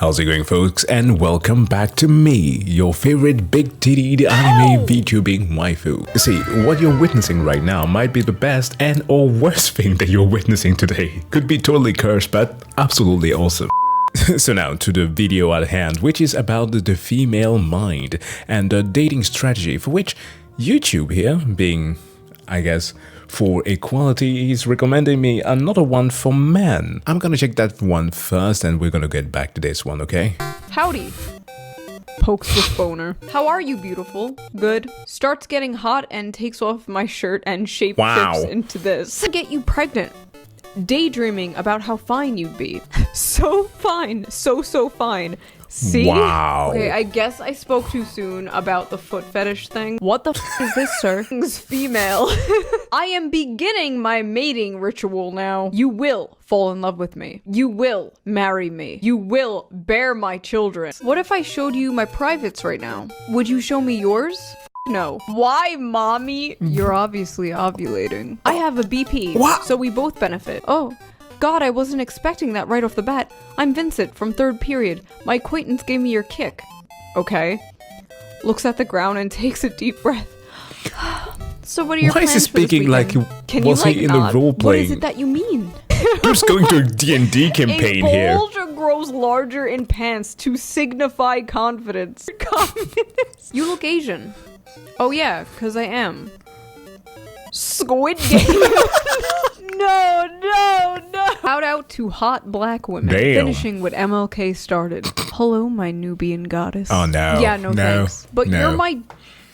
How's it going, folks, and welcome back to me, your favorite big-tittied anime VTubing waifu. See, what you're witnessing right now might be the best and or worst thing that you're witnessing today. Could be totally cursed, but absolutely awesome. So now to the video at hand, which is about the female mind and the dating strategy, for which YouTube here, being, I guess, for equality, is recommending me another one for men. I'm gonna check that one first and we're gonna get back to this one, okay? Howdy. Pokes with boner. How are you, beautiful? Good. Starts getting hot and takes off my shirt and shape shifts into this. Get you pregnant. Daydreaming about how fine you'd be. So fine. So fine. See? Wow. Okay, I guess I spoke too soon about the foot fetish thing. What the f is this, sir? It's female. I am beginning my mating ritual now. You will fall in love with me. You will marry me. You will bear my children. What if I showed you my privates right now? Would you show me yours? No. Why, mommy? You're obviously ovulating. I have a BP, so we both benefit. Oh. God, I wasn't expecting that right off the bat. I'm Vincent from 3rd period. My acquaintance gave me your kick. Okay. Looks at the ground and takes a deep breath. So what are your plans Why is he speaking like was he in the role playing? What is it that you mean? Who's going to a D&D campaign here? A bulge grows larger in pants to signify confidence. You look Asian. Oh yeah, because I am. Squid Game. No. Shout out to hot black women. Damn. Finishing what MLK started. Hello, my Nubian goddess. Oh no. Yeah, no thanks. But no. you're my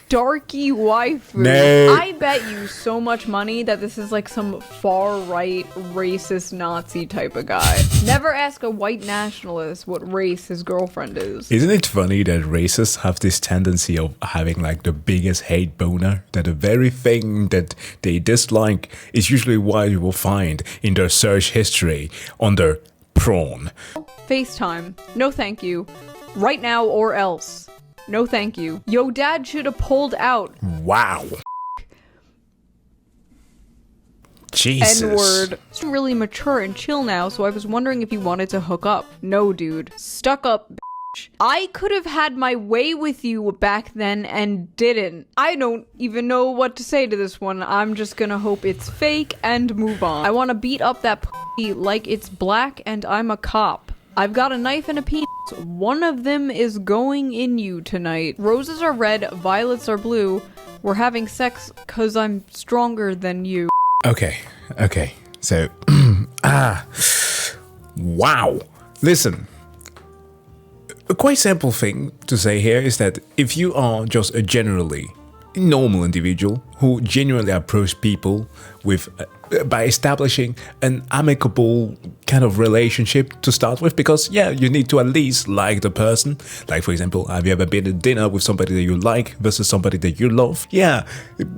darky waifu. No. I bet you so much money that this is like some far-right racist Nazi type of guy. Never ask a white nationalist what race his girlfriend is. Isn't it funny that racists have this tendency of having like the biggest hate boner? That the very thing that they dislike is usually what you will find in their search history under prawn. FaceTime. No thank you. Right now or else. No thank you. Yo, dad should have pulled out. Wow. Jesus. N-word. It's really mature and chill now, so I was wondering if you wanted to hook up. No, dude. Stuck up, bitch. I could have had my way with you back then and didn't. I don't even know what to say to this one. I'm just gonna hope it's fake and move on. I want to beat up that p*** like it's black and I'm a cop. I've got a knife and a penis. One of them is going in you tonight. Roses are red, violets are blue. We're having sex cause I'm stronger than you. Okay. So, wow. Listen, a quite simple thing to say here is that if you are just a generally normal individual who genuinely approach people with by establishing an amicable kind of relationship to start with, because yeah, you need to at least like the person. Like, for example, have you ever been to dinner with somebody that you like versus somebody that you love? Yeah,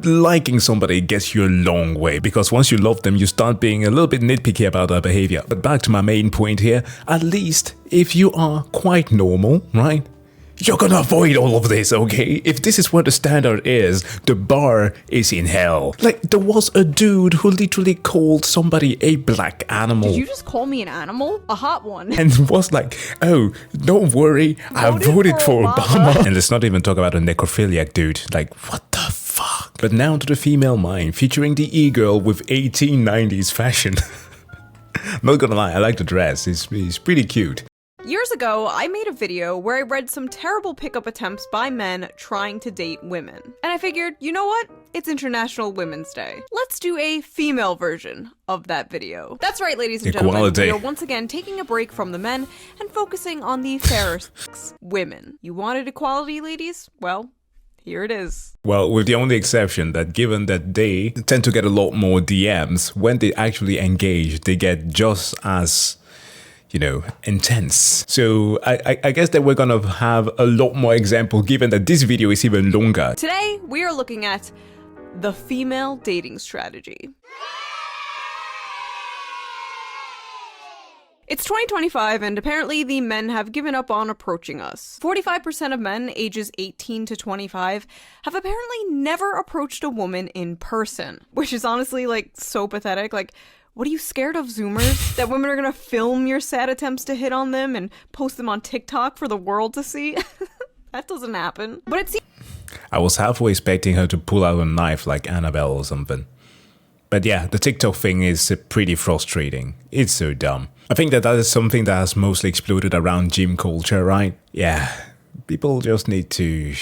liking somebody gets you a long way, because once you love them, you start being a little bit nitpicky about their behavior. But back to my main point here, at least if you are quite normal, right? You're gonna avoid all of this, okay? If this is what the standard is, the bar is in hell. Like, there was a dude who literally called somebody a black animal. Did you just call me an animal? A hot one. And was like, oh, don't worry, I voted for Obama. And let's not even talk about a necrophiliac dude. Like, what the fuck? But now to the female mind, featuring the e-girl with 1890s fashion. Not gonna lie, I like the dress. It's pretty cute. Years ago, I made a video where I read some terrible pickup attempts by men trying to date women. And I figured, you know what? It's International Women's Day. Let's do a female version of that video. That's right, ladies and gentlemen. We are once again taking a break from the men and focusing on the fairer women. You wanted equality, ladies? Well, here it is. Well, with the only exception that given that they tend to get a lot more DMs, when they actually engage, they get just as, you know, intense. So I guess that we're gonna have a lot more example given that this video is even longer. Today, we are looking at the female dating strategy. It's 2025 and apparently the men have given up on approaching us. 45% of men ages 18 to 25 have apparently never approached a woman in person, which is honestly like so pathetic. Like, What are you scared of, Zoomers? That women are gonna film your sad attempts to hit on them and post them on TikTok for the world to see? That doesn't happen. But it seems I was halfway expecting her to pull out a knife like Annabelle or something. But yeah, the TikTok thing is pretty frustrating. It's so dumb. I think that is something that has mostly exploded around gym culture, right? Yeah, people just need to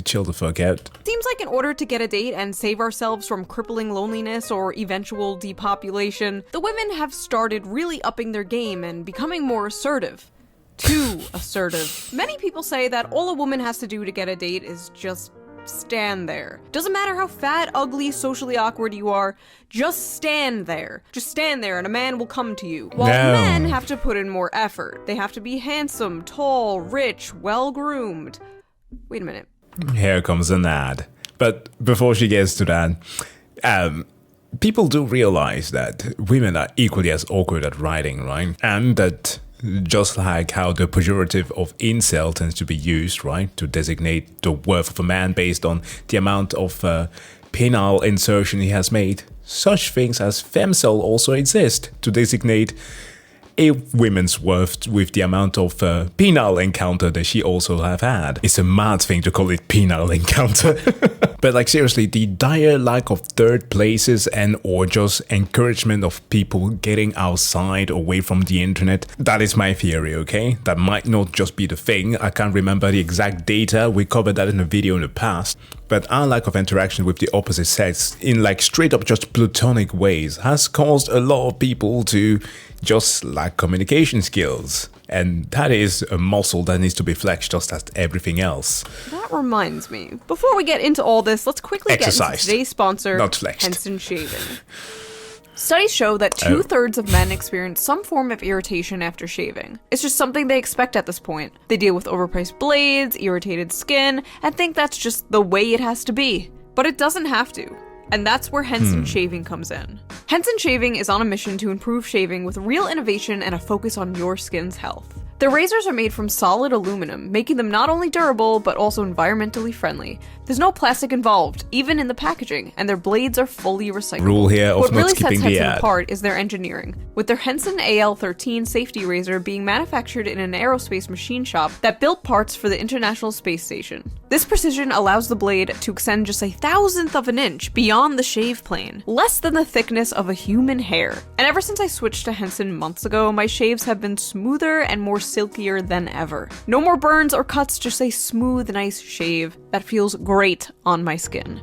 chill the fuck out. Seems like in order to get a date and save ourselves from crippling loneliness or eventual depopulation, the women have started really upping their game and becoming more assertive. Too assertive. Many people say that all a woman has to do to get a date is just stand there. Doesn't matter how fat, ugly, socially awkward you are, just stand there. Just stand there and a man will come to you. While men have to put in more effort. They have to be handsome, tall, rich, well-groomed. Wait a minute. Here comes an ad. But before she gets to that, people do realize that women are equally as awkward at writing, right? And that just like how the pejorative of incel tends to be used, right, to designate the worth of a man based on the amount of penile insertion he has made, such things as femcel also exist to designate a woman's worth with the amount of penile encounter that she also have had. It's a mad thing to call it penile encounter. But like seriously, the dire lack of third places and or just encouragement of people getting outside away from the internet, that is my theory, okay? That might not just be the thing. I can't remember the exact data. We covered that in a video in the past. But our lack of interaction with the opposite sex in like straight up just platonic ways has caused a lot of people to just lack communication skills. And that is a muscle that needs to be flexed just as everything else. That reminds me. Before we get into all this, let's quickly get into today's sponsor, not flexed. Henson Shaving. Studies show that 2/3 of men experience some form of irritation after shaving. It's just something they expect at this point. They deal with overpriced blades, irritated skin, and think that's just the way it has to be. But it doesn't have to. And that's where Henson Shaving comes in. Henson Shaving is on a mission to improve shaving with real innovation and a focus on your skin's health. Their razors are made from solid aluminum, making them not only durable, but also environmentally friendly. There's no plastic involved, even in the packaging, and their blades are fully recyclable. Rule here of what not really skipping sets the Henson ad. apart is their engineering, with their Henson AL13 safety razor being manufactured in an aerospace machine shop that built parts for the International Space Station. This precision allows the blade to extend just 1/1000th of an inch beyond the shave plane, less than the thickness of a human hair. And ever since I switched to Henson months ago, my shaves have been smoother and more silkier than ever. No more burns or cuts, just a smooth, nice shave that feels great on my skin.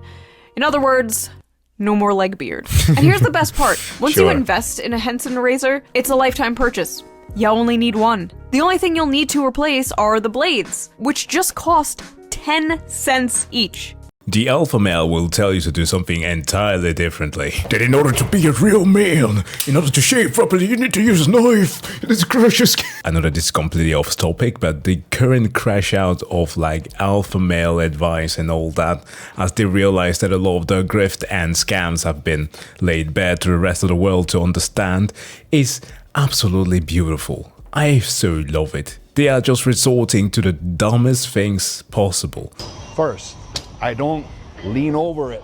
In other words, no more leg beard. And here's the best part. Once you invest in a Henson razor, it's a lifetime purchase. You only need one. The only thing you'll need to replace are the blades, which just cost 10 cents each. The alpha male will tell you to do something entirely differently. That in order to be a real man, in order to shave properly, you need to use a knife. It is crush your skin. I know that it's completely off topic, but the current crash out of like alpha male advice and all that, as they realize that a lot of the grift and scams have been laid bare to the rest of the world to understand, is absolutely beautiful. I so love it. They are just resorting to the dumbest things possible. First, I don't lean over it.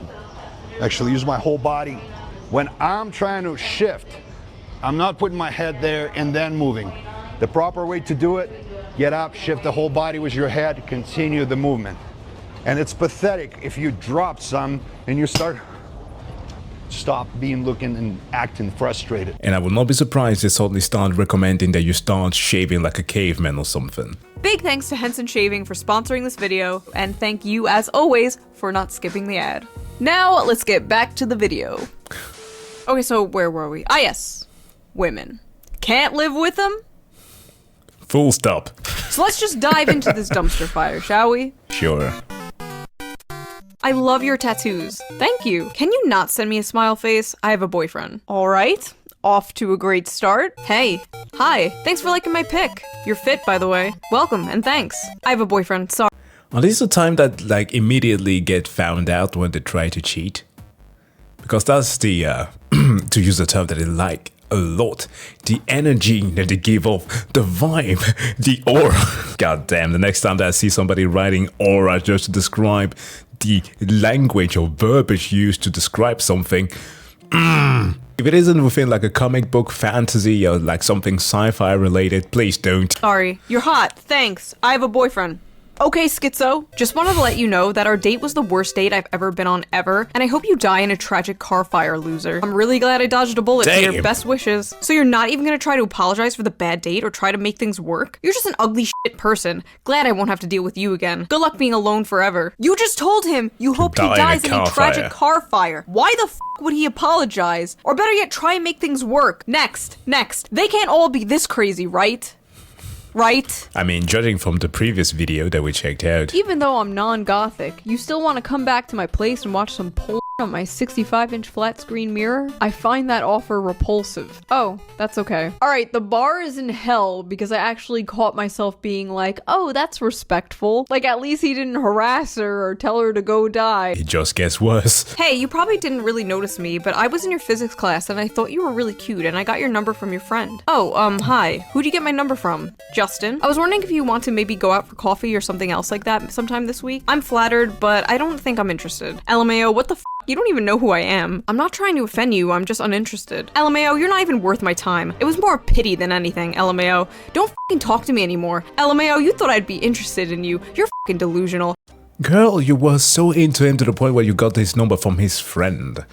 Actually use my whole body. When I'm trying to shift, I'm not putting my head there and then moving. The proper way to do it, get up, shift the whole body with your head, continue the movement. And it's pathetic if you drop some and you stop looking and acting frustrated. And I would not be surprised if they suddenly start recommending that you start shaving like a caveman or something. Big thanks to Henson Shaving for sponsoring this video, and thank you, as always, for not skipping the ad. Now, let's get back to the video. Okay, so where were we? Ah, yes. Women. Can't live with them? Full stop. So let's just dive into this dumpster fire, shall we? Sure. I love your tattoos. Thank you. Can you not send me a smile face? I have a boyfriend. All right. Off to a great start. Hey. Hi. Thanks for liking my pic. You're fit, by the way. Welcome, and thanks. I have a boyfriend. Sorry. Are these the time that like immediately get found out when they try to cheat? Because that's the, to use the term that I like a lot, the energy that they give off, the vibe, the aura. God damn, the next time that I see somebody writing aura just to describe the language or verbiage used to describe something, If it isn't within like a comic book, fantasy, or like something sci-fi related, please don't. Sorry. You're hot. Thanks. I have a boyfriend. Okay, Schizo. Just wanted to let you know that our date was the worst date I've ever been on ever, and I hope you die in a tragic car fire, loser. I'm really glad I dodged a bullet for your best wishes. So you're not even gonna try to apologize for the bad date or try to make things work? You're just an ugly shit person. Glad I won't have to deal with you again. Good luck being alone forever. You just told him you hope he dies in a tragic car fire. Why the f would he apologize? Or better yet, try and make things work. Next. They can't all be this crazy, right? Right? I mean, judging from the previous video that we checked out. Even though I'm non-gothic, you still want to come back to my place and watch some porn on my 65-inch flat screen mirror? I find that offer repulsive. Oh, that's okay. Alright, the bar is in hell because I actually caught myself being like, oh, that's respectful. Like, at least he didn't harass her or tell her to go die. It just gets worse. Hey, you probably didn't really notice me, but I was in your physics class and I thought you were really cute and I got your number from your friend. Oh, hi. Who'd you get my number from? Justin? I was wondering if you want to maybe go out for coffee or something else like that sometime this week. I'm flattered, but I don't think I'm interested. LMAO, what the f? You don't even know who I am. I'm not trying to offend you, I'm just uninterested. LMAO, you're not even worth my time. It was more pity than anything, LMAO. Don't f***ing talk to me anymore. LMAO, you thought I'd be interested in you. You're f***ing delusional. Girl, you were so into him to the point where you got his number from his friend.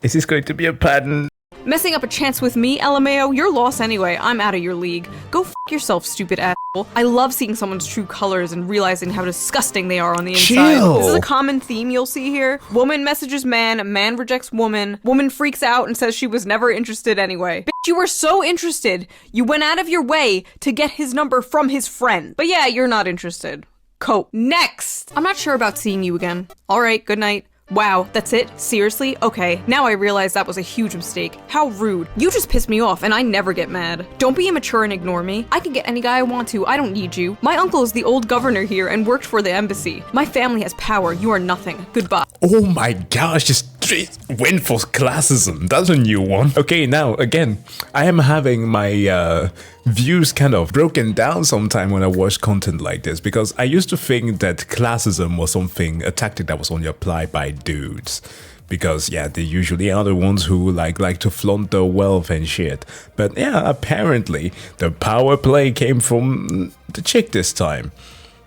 Is this going to be a pattern? Messing up a chance with me, LMAO, you're lost anyway. I'm out of your league. Go f yourself, stupid asshole. I love seeing someone's true colors and realizing how disgusting they are on the inside. Chill. This is a common theme you'll see here. Woman messages man, man rejects woman, woman freaks out and says she was never interested anyway. Bitch, you were so interested. You went out of your way to get his number from his friend. But yeah, you're not interested. Cope. Next! I'm not sure about seeing you again. Alright, good night. Wow, that's it? Seriously? Okay, now I realize that was a huge mistake. How rude. You just pissed me off and I never get mad. Don't be immature and ignore me. I can get any guy I want to, I don't need you. My uncle is the old governor here and worked for the embassy. My family has power, you are nothing. Goodbye. Oh my gosh, just straight went for classism. That's a new one. Okay, now, again, I am having my views kind of broken down sometime when I watch content like this, because I used to think that classism was something, a tactic that was only applied by dudes. Because, yeah, they usually are the ones who like to flaunt their wealth and shit. But yeah, apparently, the power play came from the chick this time.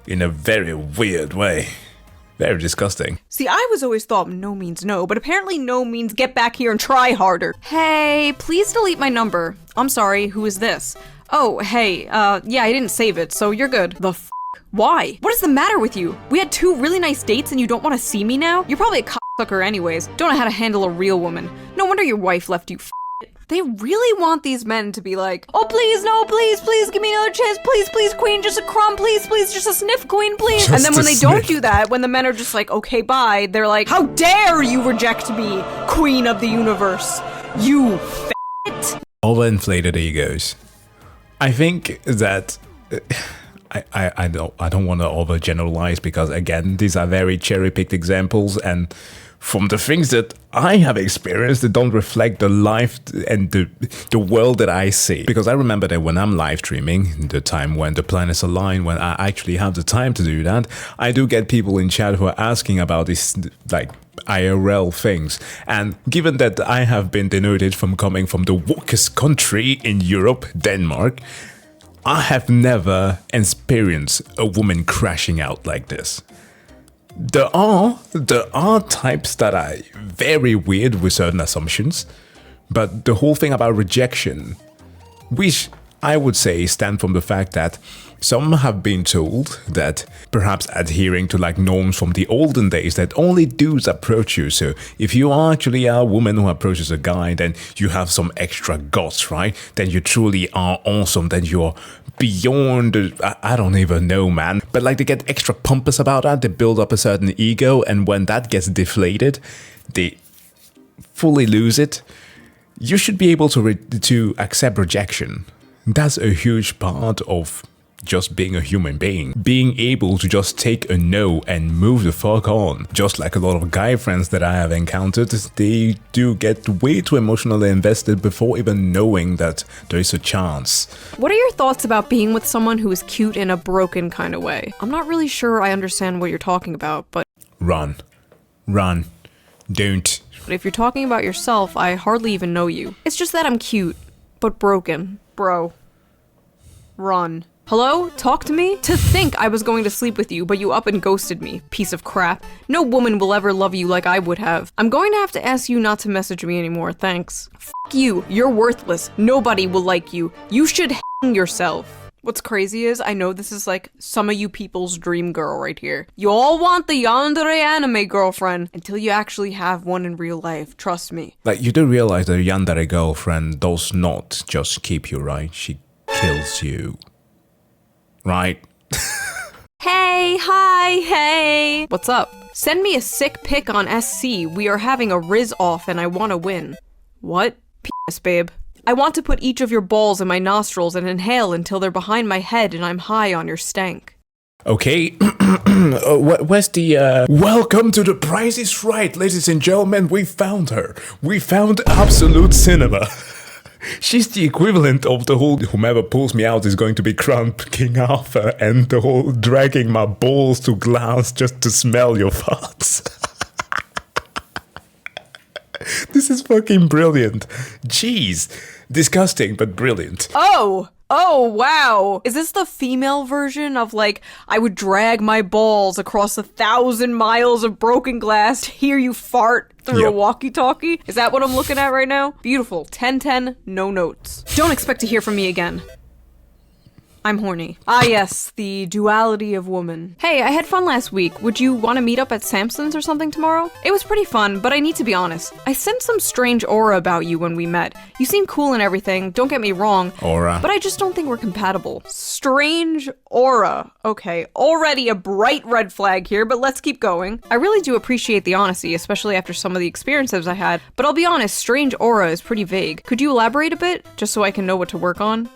In a very weird way. Very disgusting. See, I was always thought no means no, but apparently no means get back here and try harder. Hey, please delete my number. I'm sorry, who is this? Oh, hey, yeah, I didn't save it, so you're good. The f***? Why? What is the matter with you? We had 2 really nice dates and you don't want to see me now? You're probably a cocksucker anyways. Don't know how to handle a real woman. No wonder your wife left you, f***. They really want these men to be like, oh please, no, please, give me another chance, please, queen, just a crumb, please, just a sniff, queen, please. And then when they don't do that, when the men are just like, okay, bye, they're like, how dare you reject me, queen of the universe, you f***. Overinflated egos. I think that I don't want to overgeneralize, because again, these are very cherry-picked examples, and from the things that I have experienced, that don't reflect the life and the world that I see. Because I remember that when I'm live streaming, the time when the planets align, when I actually have the time to do that, I do get people in chat who are asking about these like IRL things. And given that I have been denoted from coming from the wokest country in Europe, Denmark, I have never experienced a woman crashing out like this. There are types that are very weird with certain assumptions, but the whole thing about rejection, which I would say stem from the fact that some have been told that perhaps adhering to like norms from the olden days, that only dudes approach you. So if you are actually a woman who approaches a guy, then you have some extra guts, right? Then you truly are awesome. Then you're beyond, I don't even know, man. But like they get extra pompous about that. They build up a certain ego. And when that gets deflated, they fully lose it. You should be able to accept rejection. That's a huge part of just being a human being. Being able to just take a no and move the fuck on. Just like a lot of guy friends that I have encountered, they do get way too emotionally invested before even knowing that there is a chance. What are your thoughts about being with someone who is cute in a broken kind of way? I'm not really sure I understand what you're talking about, but... Run. Don't. but if you're talking about yourself, I hardly even know you. It's just that I'm cute, but broken. Bro. Run. Hello? Talk to me? To think I was going to sleep with you, but you up and ghosted me. Piece of crap. No woman will ever love you like I would have. I'm going to have to ask you not to message me anymore, thanks. F you. You're worthless. Nobody will like you. You should hang yourself. What's crazy is, I know this is like some of you people's dream girl right here. You all want the yandere anime girlfriend until you actually have one in real life, trust me. Like, you do realize that a yandere girlfriend does not just keep you, right? She kills you. Right? Hey, hi, hey! What's up? Send me a sick pic on SC. We are having a Riz off and I want to win. What? P.S. babe. I want to put each of your balls in my nostrils and inhale until they're behind my head and I'm high on your stank. Okay, where's the, Welcome to The Price is Right, ladies and gentlemen, we found her. We found Absolute Cinema. She's the equivalent of the whole whomever pulls me out is going to be crowned King Arthur and the whole dragging my balls to glass just to smell your farts. This is fucking brilliant. Jeez. Disgusting, but brilliant. Oh, wow. Is this the female version of, like, I would drag my balls across 1,000 miles of broken glass to hear you fart through a walkie-talkie? Is that what I'm looking at right now? Beautiful. 10-10, no notes. Don't expect to hear from me again. I'm horny. Ah yes, the duality of woman. Hey, I had fun last week. Would you want to meet up at Samson's or something tomorrow? It was pretty fun, but I need to be honest. I sensed some strange aura about you when we met. You seem cool and everything, don't get me wrong. Aura. But I just don't think we're compatible. Strange aura. Okay, already a bright red flag here, but let's keep going. I really do appreciate the honesty, especially after some of the experiences I had, but I'll be honest, strange aura is pretty vague. Could you elaborate a bit, just so I can know what to work on?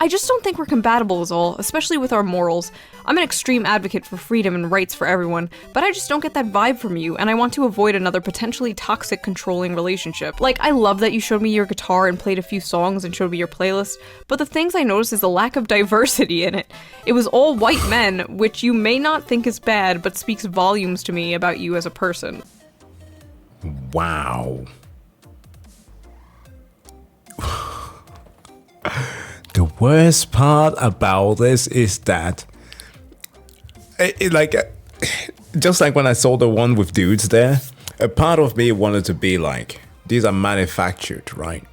I just don't think we're compatible is all, especially with our morals. I'm an extreme advocate for freedom and rights for everyone, but I just don't get that vibe from you, and I want to avoid another potentially toxic, controlling relationship. Like, I love that you showed me your guitar and played a few songs and showed me your playlist, but the things I noticed is the lack of diversity in it. It was all white men, which you may not think is bad, but speaks volumes to me about you as a person. Wow. The worst part about this is that, just like when I saw the one with dudes there, a part of me wanted to be like, these are manufactured, right?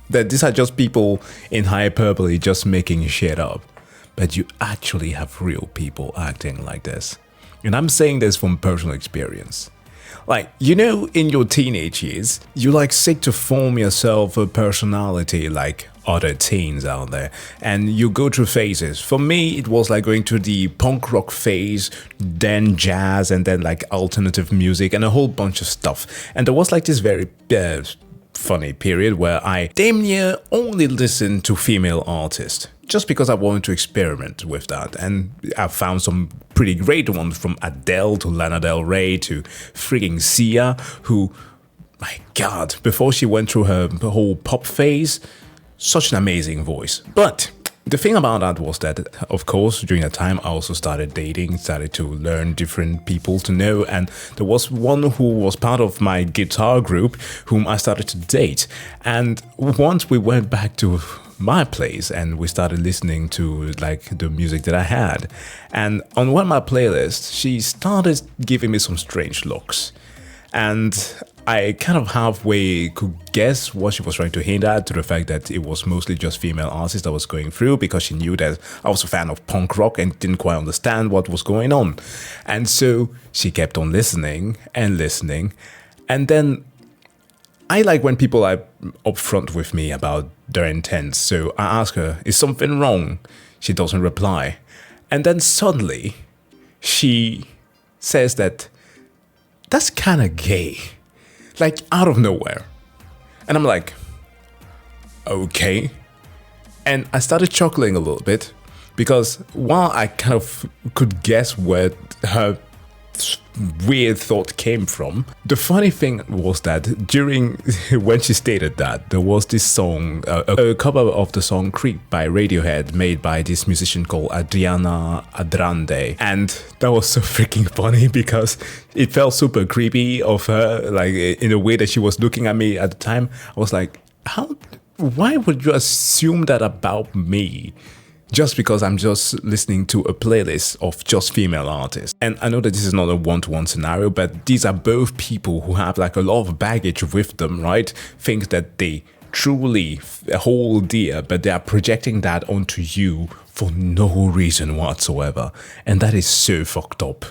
That these are just people in hyperbole just making shit up. But you actually have real people acting like this. And I'm saying this from personal experience. Like, you know, in your teenage years, you like seek to form yourself a personality like other teens out there, and you go through phases. For me, it was like going through the punk rock phase, then jazz, and then like alternative music and a whole bunch of stuff. And there was like this very funny period where I damn near only listened to female artists, just because I wanted to experiment with that. And I found some pretty great ones, from Adele to Lana Del Rey to freaking Sia, who, my god, before she went through her whole pop phase, such an amazing voice. But the thing about that was that, of course, during that time, I also started dating, started to learn different people to know, and there was one who was part of my guitar group whom I started to date. And once we went back to my place and we started listening to like the music that I had, and on one of my playlists, she started giving me some strange looks. And I kind of halfway could guess what she was trying to hint at, to the fact that it was mostly just female artists I was going through, because she knew that I was a fan of punk rock and didn't quite understand what was going on. And so she kept on listening and listening. And then I like when people are upfront with me about their intents. So I ask her, is something wrong? She doesn't reply. And then suddenly she says that that's kind of gay. Like, out of nowhere. And I'm like, okay. And I started chuckling a little bit, because while I kind of could guess where her weird thought came from. The funny thing was that during when she stated that, there was this song, a cover of the song Creep by Radiohead made by this musician called Adriana Adrande, and that was so freaking funny because it felt super creepy of her, like in the way that she was looking at me at the time. I was like, why would you assume that about me? Just because I'm just listening to a playlist of just female artists. And I know that this is not a one-to-one scenario, but these are both people who have like a lot of baggage with them, right? Things that they truly hold dear, but they are projecting that onto you for no reason whatsoever. And that is so fucked up.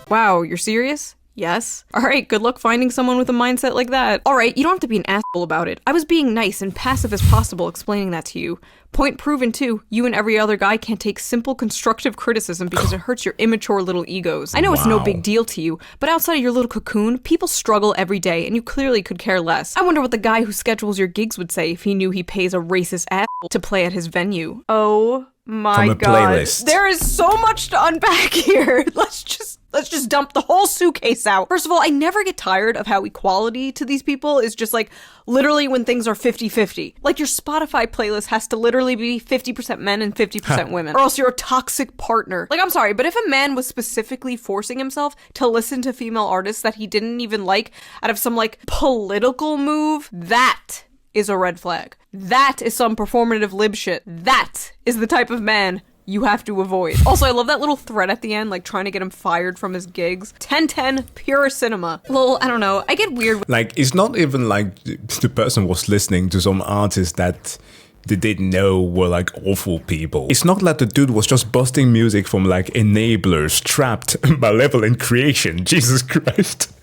Wow, you're serious? Yes. Alright, good luck finding someone with a mindset like that. Alright, you don't have to be an asshole about it. I was being nice and passive as possible explaining that to you. Point proven too, you and every other guy can't take simple constructive criticism because it hurts your immature little egos. I know it's no big deal to you, but outside of your little cocoon, people struggle every day and you clearly could care less. I wonder what the guy who schedules your gigs would say if he knew he pays a racist asshole to play at his venue. Oh my god. Playlist. There is so much to unpack here. Let's just dump the whole suitcase out. First of all, I never get tired of how equality to these people is just like literally when things are 50-50. Like your Spotify playlist has to literally be 50% men and 50% women, or else you're a toxic partner. Like, I'm sorry, but if a man was specifically forcing himself to listen to female artists that he didn't even like out of some like political move, that is a red flag. That is some performative lib shit. That is the type of man you have to avoid. Also, I love that little thread at the end, like trying to get him fired from his gigs. 1010, pure cinema. Lol, I don't know. I get weird. Like, it's not even like the person was listening to some artists that they didn't know were like awful people. It's not like the dude was just busting music from like enablers, trapped, malevolent creation. Jesus Christ.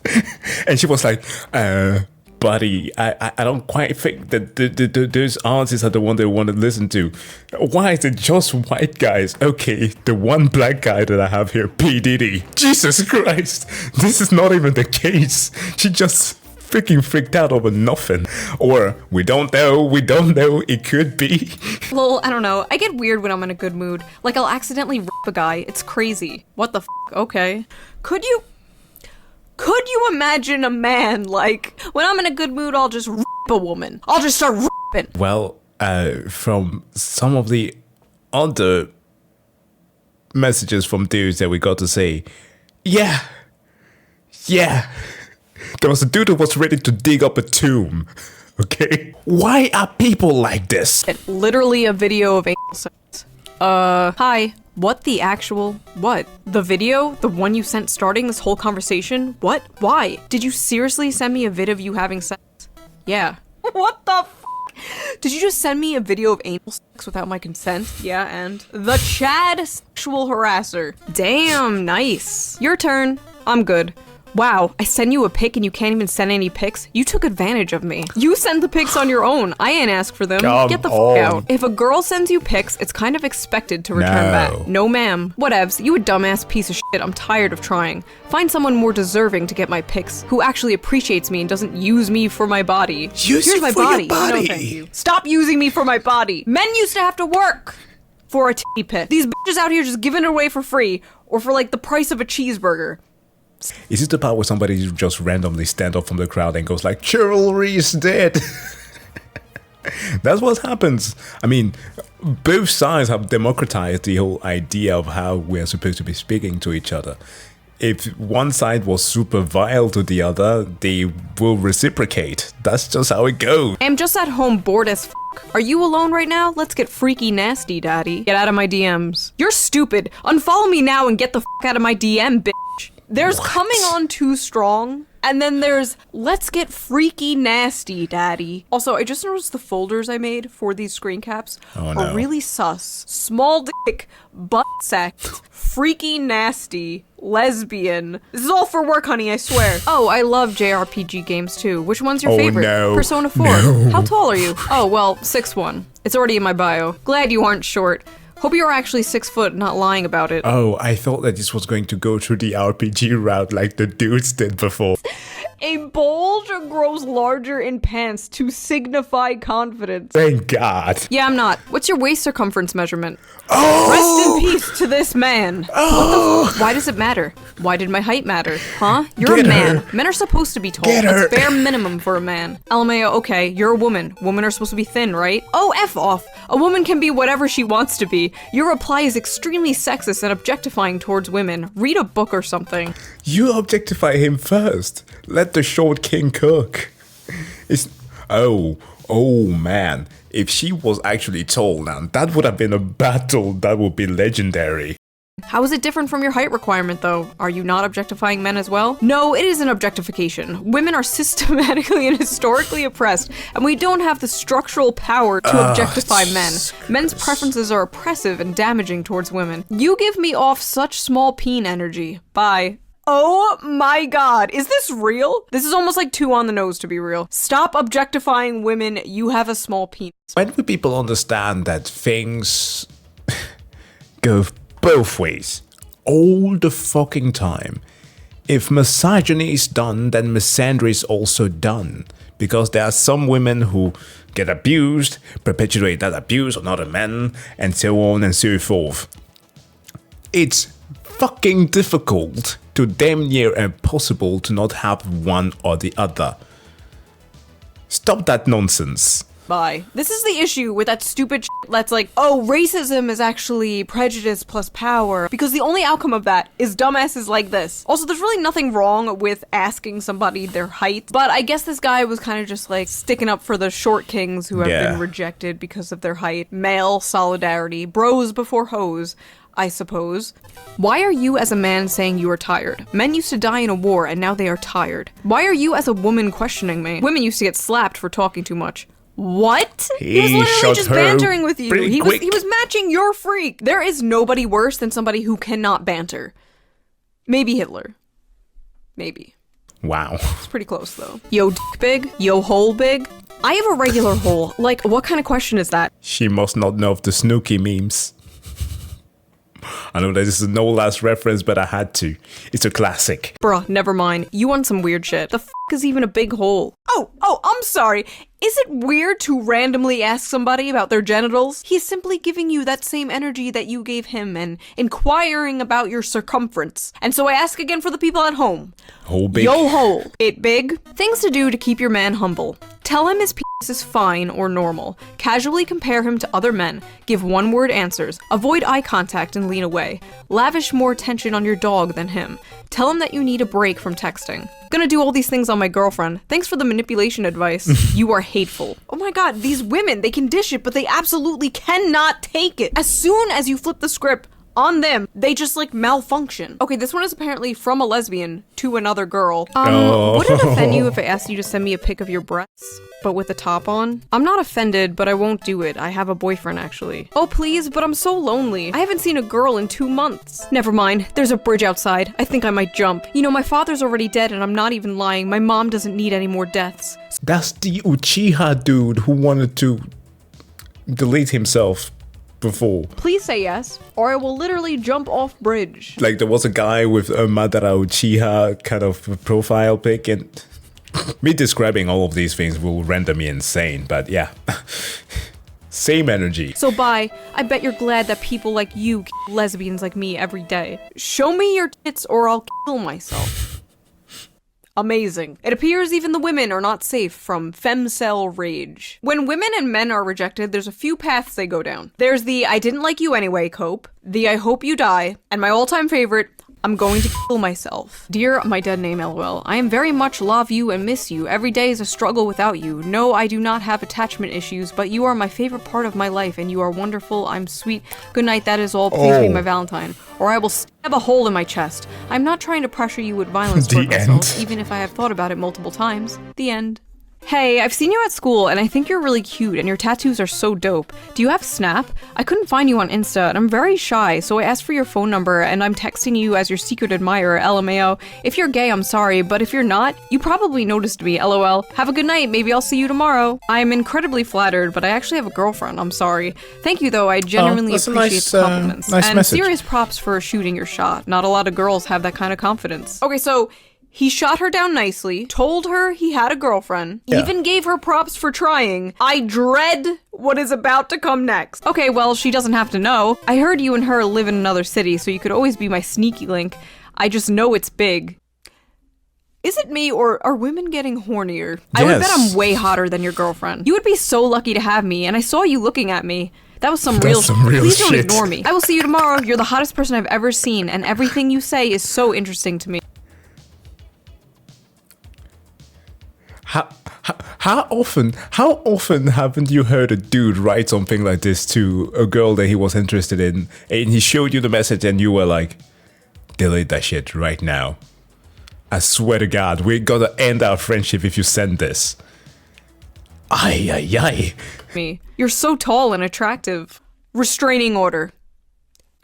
And she was like, buddy, I don't quite think that those artists are the one they want to listen to. Why is it just white guys? Okay, the one black guy that I have here, P. Diddy. Jesus Christ, this is not even the case. She just freaking freaked out over nothing. Or, we don't know, it could be. Lol, I don't know. I get weird when I'm in a good mood. Like, I'll accidentally rip a guy. It's crazy. What the f***? Okay. Could you imagine a man, like, when I'm in a good mood, I'll just rip a woman. I'll just start ripping. Well, from some of the other messages from dudes that we got to say, yeah. There was a dude who was ready to dig up a tomb. Okay? Why are people like this? Literally a video of anal sex. Hi. What the actual? What? The video? The one you sent starting this whole conversation? What? Why? Did you seriously send me a vid of you having sex? Yeah. What the f***? Did you just send me a video of anal sex without my consent? Yeah, and? The Chad sexual harasser. Damn, nice. Your turn. I'm good. Wow, I send you a pic and you can't even send any pics? You took advantage of me. You send the pics on your own. I ain't ask for them. Get the f*** out. If a girl sends you pics, it's kind of expected to return back. No ma'am. Whatevs, you a dumbass piece of shit. I'm tired of trying. Find someone more deserving to get my pics, who actually appreciates me and doesn't use me for my body. Here's my body. No, thank you. Stop using me for my body. Men used to have to work for a titty pic. These bitches out here just giving it away for free, or for like the price of a cheeseburger. Is it the part where somebody just randomly stand up from the crowd and goes like, chivalry is dead? That's what happens. I mean, both sides have democratized the whole idea of how we're supposed to be speaking to each other. If one side was super vile to the other, they will reciprocate. That's just how it goes. I'm just at home bored as f***. Are you alone right now? Let's get freaky nasty, daddy. Get out of my DMs. You're stupid. Unfollow me now and get the f*** out of my DM, bitch. There's What? coming on too strong, and then there's let's get freaky nasty, daddy. Also, I just noticed the folders I made for these screen caps are really sus. Small dick, butt sack, freaky nasty, lesbian. This is all for work, honey, I swear. Oh, I love JRPG games too. Which one's your favorite? No. Persona 4. No. How tall are you? Oh, well, 6'1". It's already in my bio. Glad you aren't short. Hope you're actually 6 foot, not lying about it. Oh, I thought that this was going to go through the RPG route like the dudes did before. A bulge grows larger in pants to signify confidence. Thank God. Yeah, I'm not. What's your waist circumference measurement? Oh! Rest in peace to this man. Oh! What the why does it matter? Why did my height matter? Huh? You're Get a man. her. Men are supposed to be tall. Get her. That's bare minimum for a man. LMAO, okay, you're a woman. Women are supposed to be thin, right? Oh, F off. A woman can be whatever she wants to be. Your reply is extremely sexist and objectifying towards women. Read a book or something. You objectify him first. Let the short king cook. It's oh man. If she was actually tall now, that would have been a battle that would be legendary. How is it different from your height requirement, though? Are you not objectifying men as well? No, it is an objectification. Women are systematically and historically oppressed, and we don't have the structural power to objectify men. Men's preferences are oppressive and damaging towards women. You give me off such small peen energy. Bye. Oh my god, is this real? This is almost like too on the nose to be real. Stop objectifying women, you have a small penis. When will people understand that things go both ways all the fucking time? If misogyny is done, then misandry is also done. Because there are some women who get abused, perpetuate that abuse on other men, and so on and so forth. It's fucking difficult to damn near impossible to not have one or the other. Stop that nonsense. Bye. This is the issue with that stupid that's like, oh, racism is actually prejudice plus power, because the only outcome of that is dumbasses like this. Also, there's really nothing wrong with asking somebody their height, but I guess this guy was kind of just like sticking up for the short kings who have been rejected because of their height. Male solidarity, bros before hoes, I suppose. Why are you as a man saying you are tired? Men used to die in a war and now they are tired. Why are you as a woman questioning me? Women used to get slapped for talking too much. What? He was literally just bantering with you. He was matching your freak. There is nobody worse than somebody who cannot banter. Maybe Hitler. Maybe. Wow. It's pretty close though. Yo dick big? Yo hole big? I have a regular hole. Like, what kind of question is that? She must not know of the Snooki memes. I know that this is a no last reference, but I had to. It's a classic. Bruh, never mind. You want some weird shit. The f is even a big hole? Oh, I'm sorry. Is it weird to randomly ask somebody about their genitals? He's simply giving you that same energy that you gave him and inquiring about your circumference. And so I ask again for the people at home. Hole big? Yo hole. It big? Things to do to keep your man humble. Tell him his penis is fine or normal. Casually compare him to other men. Give one-word answers. Avoid eye contact and lean away. Lavish more attention on your dog than him. Tell him that you need a break from texting. Gonna do all these things on my girlfriend. Thanks for the manipulation advice. You are hateful. Oh my god, these women, they can dish it, but they absolutely cannot take it. As soon as you flip the script on them, they just like malfunction. Okay, this one is apparently from a lesbian to another girl. Would it offend you if I asked you to send me a pic of your breasts, but with the top on? I'm not offended, but I won't do it. I have a boyfriend, actually. Oh, please, but I'm so lonely. I haven't seen a girl in 2 months. Never mind. There's a bridge outside. I think I might jump. You know, my father's already dead, and I'm not even lying. My mom doesn't need any more deaths. That's the Uchiha dude who wanted to delete himself before. Please say yes, or I will literally jump off bridge. Like, there was a guy with a Madara Uchiha kind of profile pic, and me describing all of these things will render me insane, but yeah. Same energy. So bye. I bet you're glad that people like you kill lesbians like me every day. Show me your tits or I'll kill myself. Amazing. It appears even the women are not safe from femcel rage. When women and men are rejected, there's a few paths they go down. There's the I didn't like you anyway cope, the I hope you die, and my all-time favorite, I'm going to kill myself. Dear my dead name LOL, I am very much love you and miss you. Every day is a struggle without you. No, I do not have attachment issues, but you are my favorite part of my life and you are wonderful. I'm sweet. Good night, that is all. Please be my Valentine. Or I will stab a hole in my chest. I'm not trying to pressure you with violence toward myself, even if I have thought about it multiple times. The end. Hey, I've seen you at school and I think you're really cute and your tattoos are so dope. Do you have Snap? I couldn't find you on Insta and I'm very shy, so I asked for your phone number and I'm texting you as your secret admirer, LMAO. If you're gay, I'm sorry, but if you're not, you probably noticed me, LOL. Have a good night, maybe I'll see you tomorrow. I'm incredibly flattered, but I actually have a girlfriend, I'm sorry. Thank you though, I genuinely appreciate the compliments. Nice and message. Serious props for shooting your shot. Not a lot of girls have that kind of confidence. Okay, so He shot her down nicely, told her he had a girlfriend, even gave her props for trying. I dread what is about to come next. Okay, well, she doesn't have to know. I heard you and her live in another city, so you could always be my sneaky link. I just know it's big. Is it me, or are women getting hornier? Yes. I would bet I'm way hotter than your girlfriend. You would be so lucky to have me, and I saw you looking at me. That was some real shit. Please don't ignore me. I will see you tomorrow. You're the hottest person I've ever seen, and everything you say is so interesting to me. How often haven't you heard a dude write something like this to a girl that he was interested in, and he showed you the message and you were like, delete that shit right now. I swear to God, we gotta end our friendship if you send this. Ay, ay, ay. Me. You're so tall and attractive. Restraining order.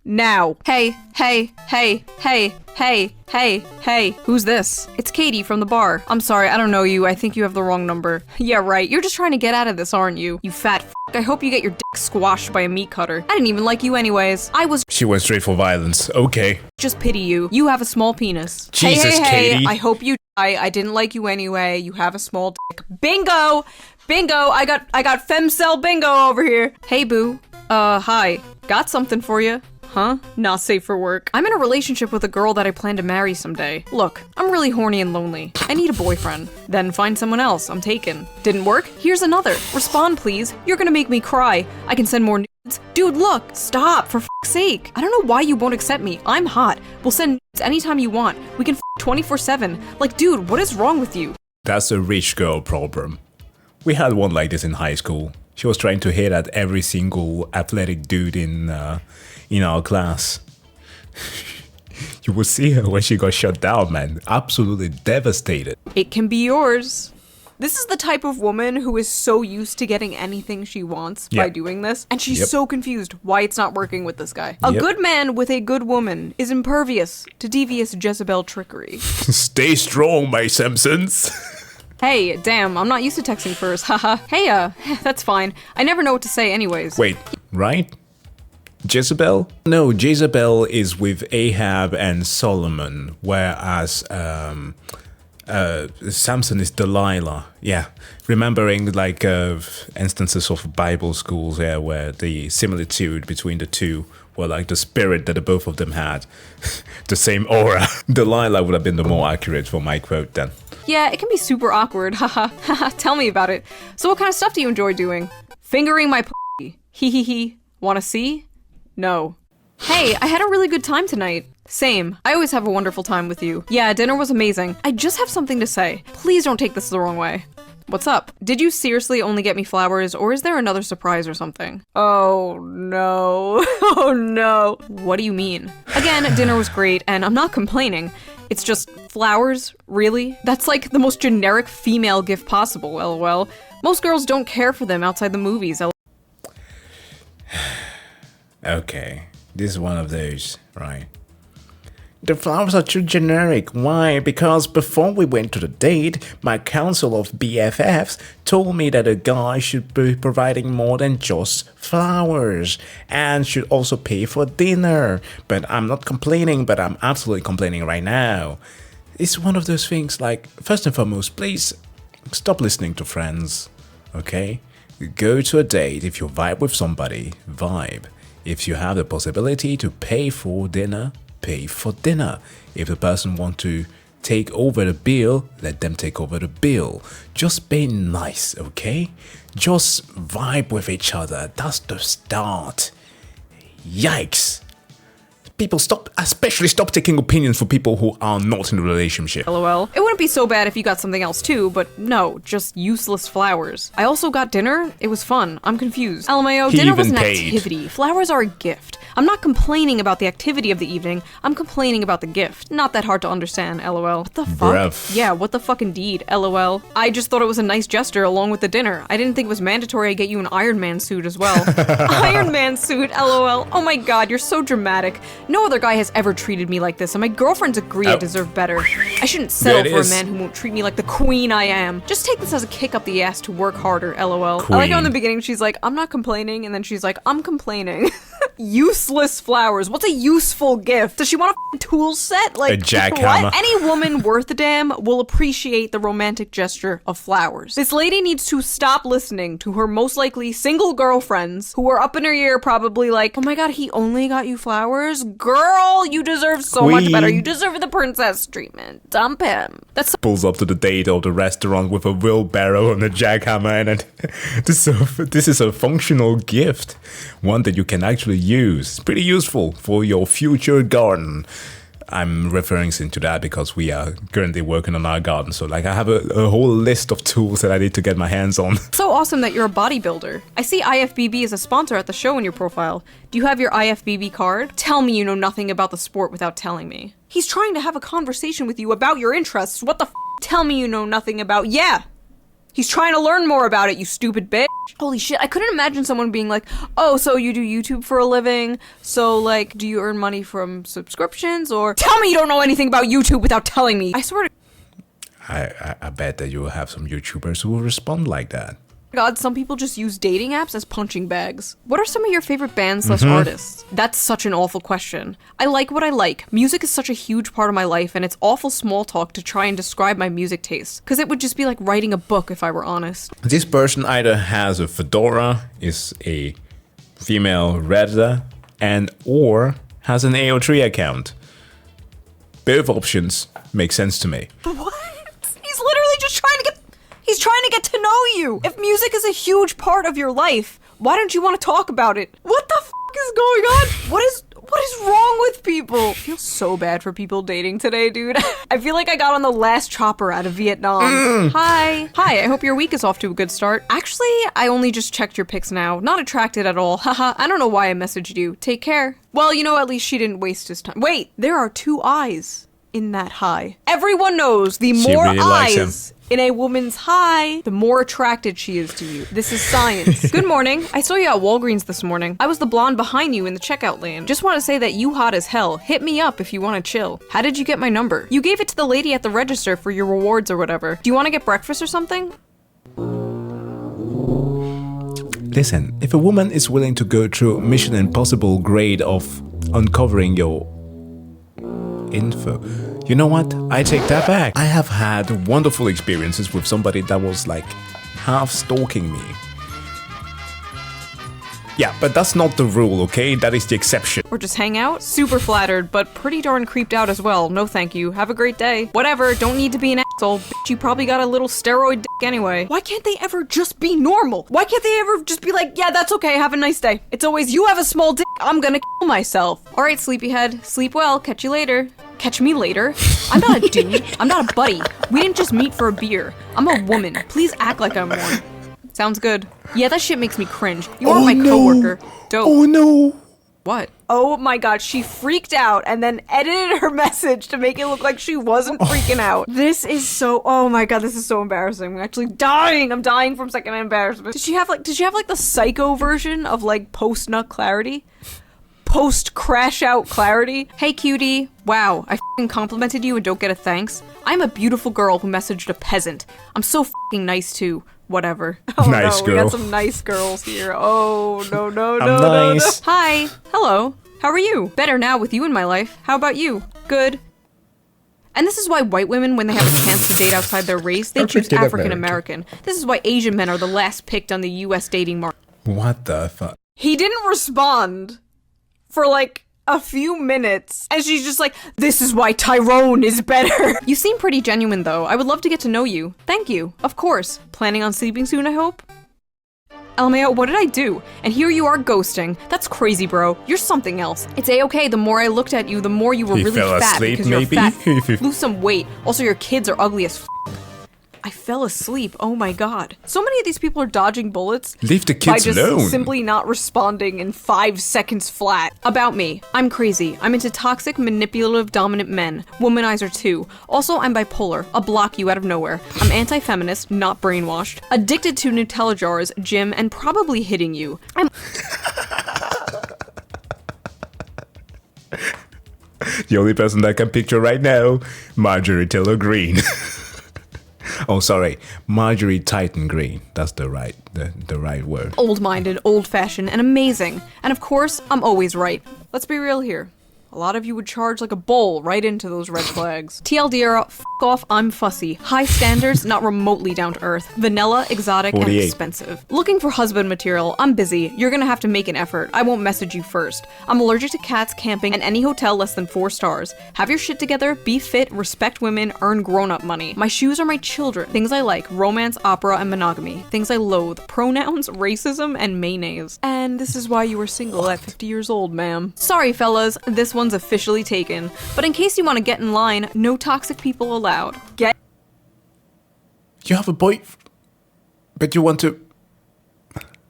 Now. Hey, hey, hey, hey, hey, hey, hey. Who's this? It's Katie from the bar. I'm sorry, I don't know you. I think you have the wrong number. Yeah, right. You're just trying to get out of this, aren't you? You fat f***. I hope you get your dick squashed by a meat cutter. I didn't even like you anyways. She went straight for violence. Okay. Just pity you. You have a small penis. Jesus, hey, Katie. I hope you die. I didn't like you anyway. You have a small dick. Bingo! Bingo! I got femcell bingo over here. Hey, boo. Hi. Got something for you. Huh? Not safe for work. I'm in a relationship with a girl that I plan to marry someday. Look, I'm really horny and lonely. I need a boyfriend. Then find someone else. I'm taken. Didn't work? Here's another. Respond, please. You're gonna make me cry. I can send more nudes. Dude, look! Stop, for f***'s sake. I don't know why you won't accept me. I'm hot. We'll send nudes anytime you want. We can f 24/7. Like, dude, what is wrong with you? That's a rich girl problem. We had one like this in high school. She was trying to hit at every single athletic dude in our class. You will see her when she got shut down, man. Absolutely devastated. It can be yours. This is the type of woman who is so used to getting anything she wants by doing this, and she's so confused why it's not working with this guy. A good man with a good woman is impervious to devious Jezebel trickery. Stay strong, my Simpsons. Hey, damn, I'm not used to texting first, haha. Hey, that's fine. I never know what to say anyways. Wait, right? Jezebel? No, Jezebel is with Ahab and Solomon, whereas Samson is Delilah. Yeah, remembering like instances of Bible schools where the similitude between the two were like the spirit that the both of them had. The same aura. Delilah would have been the more accurate for my quote then. Yeah, it can be super awkward, haha. Tell me about it. So what kind of stuff do you enjoy doing? Fingering my p***. Hee. Wanna see? No. Hey, I had a really good time tonight. Same. I always have a wonderful time with you. Yeah, dinner was amazing. I just have something to say. Please don't take this the wrong way. What's up? Did you seriously only get me flowers, or is there another surprise or something? Oh no. Oh no. What do you mean? Again, dinner was great, and I'm not complaining. It's just flowers, really? That's like the most generic female gift possible, lol. Most girls don't care for them outside the movies, lol. Okay, this is one of those, right? The flowers are too generic. Why? Because before we went to the date, my council of BFFs told me that a guy should be providing more than just flowers and should also pay for dinner. But I'm not complaining, but I'm absolutely complaining right now. It's one of those things like, first and foremost, please stop listening to friends, okay? Go to a date. If you vibe with somebody, vibe. If you have the possibility to pay for dinner, pay for dinner. If the person wants to take over the bill, let them take over the bill. Just be nice, okay? Just vibe with each other. That's the start. Yikes. People especially stop taking opinions for people who are not in a relationship. LOL. It wouldn't be so bad if you got something else too, but no, just useless flowers. I also got dinner. It was fun. I'm confused. LMAO, dinner was an activity. Flowers are a gift. I'm not complaining about the activity of the evening. I'm complaining about the gift. Not that hard to understand, LOL. What the fuck? Bruv. Yeah, what the fuck indeed, LOL. I just thought it was a nice gesture along with the dinner. I didn't think it was mandatory I get you an Iron Man suit as well. Iron Man suit, LOL. Oh my god, you're so dramatic. No other guy has ever treated me like this, and my girlfriends agree I deserve better. I shouldn't settle for a man who won't treat me like the queen I am. Just take this as a kick up the ass to work harder, LOL. Queen. I like how in the beginning she's like, I'm not complaining, and then she's like, I'm complaining. useless flowers. What's a useful gift? Does she want a tool set? Like, A jackhammer. what? Any woman worth a damn will appreciate the romantic gesture of flowers. This lady needs to stop listening to her most likely single girlfriends who are up in her ear probably like, oh my god, he only got you flowers? Girl, you deserve so much better. You deserve the princess treatment. Dump him. That's Pulls up to the date or the restaurant with a wheelbarrow and a jackhammer, and this is a functional gift, one that you can actually use. It's pretty useful for your future garden. I'm referring to that because we are currently working on our garden. So like I have a whole list of tools that I need to get my hands on. so awesome that you're a bodybuilder. I see IFBB as a sponsor at the show in your profile. Do you have your IFBB card? Tell me you know nothing about the sport without telling me. He's trying to have a conversation with you about your interests. What the f? Tell me you know nothing about. Yeah! He's trying to learn more about it, you stupid bitch. Holy shit, I couldn't imagine someone being like, oh, so you do YouTube for a living? So, like, do you earn money from subscriptions? Or, tell me you don't know anything about YouTube without telling me. I swear to I bet that you will have some YouTubers who will respond like that. God, some people just use dating apps as punching bags. What are some of your favorite bands / artists? That's such an awful question. I like what I like. Music is such a huge part of my life, and it's awful small talk to try and describe my music taste. Because it would just be like writing a book if I were honest. This person either has a fedora, is a female redditor, and or has an AO3 account. Both options make sense to me. What? He's literally just trying to get... He's trying to get to know you! If music is a huge part of your life, why don't you want to talk about it? What the f*** is going on? What is wrong with people? I feel so bad for people dating today, dude. I feel like I got on the last chopper out of Vietnam. Hi, I hope your week is off to a good start. Actually, I only just checked your pics now. Not attracted at all. Haha, I don't know why I messaged you. Take care. Well, you know, at least she didn't waste his time. Wait, there are 2 eyes in that hi. Everyone knows the more really likes eyes in a woman's hi, the more attracted she is to you. This is science. Good morning. I saw you at Walgreens this morning. I was the blonde behind you in the checkout lane. Just want to say that you hot as hell. Hit me up if you want to chill. How did you get my number? You gave it to the lady at the register for your rewards or whatever. Do you want to get breakfast or something? Listen, if a woman is willing to go through Mission Impossible grade of uncovering your info, you know what? I take that back. I have had wonderful experiences with somebody that was like half stalking me. Yeah, but that's not the rule, okay? That is the exception. Or just hang out? Super flattered, but pretty darn creeped out as well. No thank you. Have a great day. Whatever, don't need to be an asshole. Bitch, you probably got a little steroid dick anyway. Why can't they ever just be normal? Why can't they ever just be like, yeah, that's okay, have a nice day. It's always, you have a small dick, I'm gonna kill myself. Alright, sleepyhead. Sleep well, catch you later. Catch me later? I'm not a dude. I'm not a buddy. We didn't just meet for a beer. I'm a woman. Please act like I'm one. Sounds good. Yeah, that shit makes me cringe. You are my coworker. Dope. Oh no! What? Oh my god, she freaked out and then edited her message to make it look like she wasn't freaking out. This is so, oh my god, this is so embarrassing. I'm actually dying. I'm dying from second-hand embarrassment. Did she have like the psycho version of like post-nut clarity? Post-crash out clarity? Hey cutie. Wow, I f***ing complimented you and don't get a thanks? I'm a beautiful girl who messaged a peasant. I'm so f***ing nice too. Whatever. Oh nice no, girl. We got some nice girls here. Oh, no. I'm nice. No. Hi. Hello. How are you? Better now with you in my life. How about you? Good. And this is why white women, when they have a chance to date outside their race, they choose African American. This is why Asian men are the last picked on the US dating market. What the fuck? He didn't respond for like a few minutes, and she's just like, this is why Tyrone is better. You seem pretty genuine though. I would love to get to know you. Thank you. Of course. Planning on sleeping soon, I hope? LMAO, what did I do? And here you are ghosting. That's crazy, bro. You're something else. It's a-okay. The more I looked at you, the more you were He really fell fat asleep, because you're maybe? fat. Lose some weight. Also, your kids are ugly as f. I fell asleep. Oh my god. So many of these people are dodging bullets. Leave the by kids just alone. simply not responding in 5 seconds flat. About me. I'm crazy. I'm into toxic, manipulative, dominant men. Womanizer too. Also, I'm bipolar. I'll block you out of nowhere. I'm anti-feminist, not brainwashed. Addicted to Nutella jars, gym, and probably hitting you. I'm The only person that I can picture right now, Marjorie Taylor Greene. Oh, sorry. Marjorie Titan Green. That's the right word. Old-minded, old-fashioned, and amazing. And of course, I'm always right. Let's be real here. A lot of you would charge like a bull right into those red flags. TLDR, f off, I'm fussy. High standards, not remotely down to earth. Vanilla, exotic, 48. and expensive. Looking for husband material, I'm busy. You're gonna have to make an effort. I won't message you first. I'm allergic to cats, camping, and any hotel less than 4 stars. Have your shit together, be fit, respect women, earn grown-up money. My shoes are my children. Things I like, romance, opera, and monogamy. Things I loathe, pronouns, racism, and mayonnaise. And this is why you were single at 50 years old, ma'am. Sorry, fellas, this one's officially taken. But in case you want to get in line, no toxic people allowed. Get You have a boy, but you want to...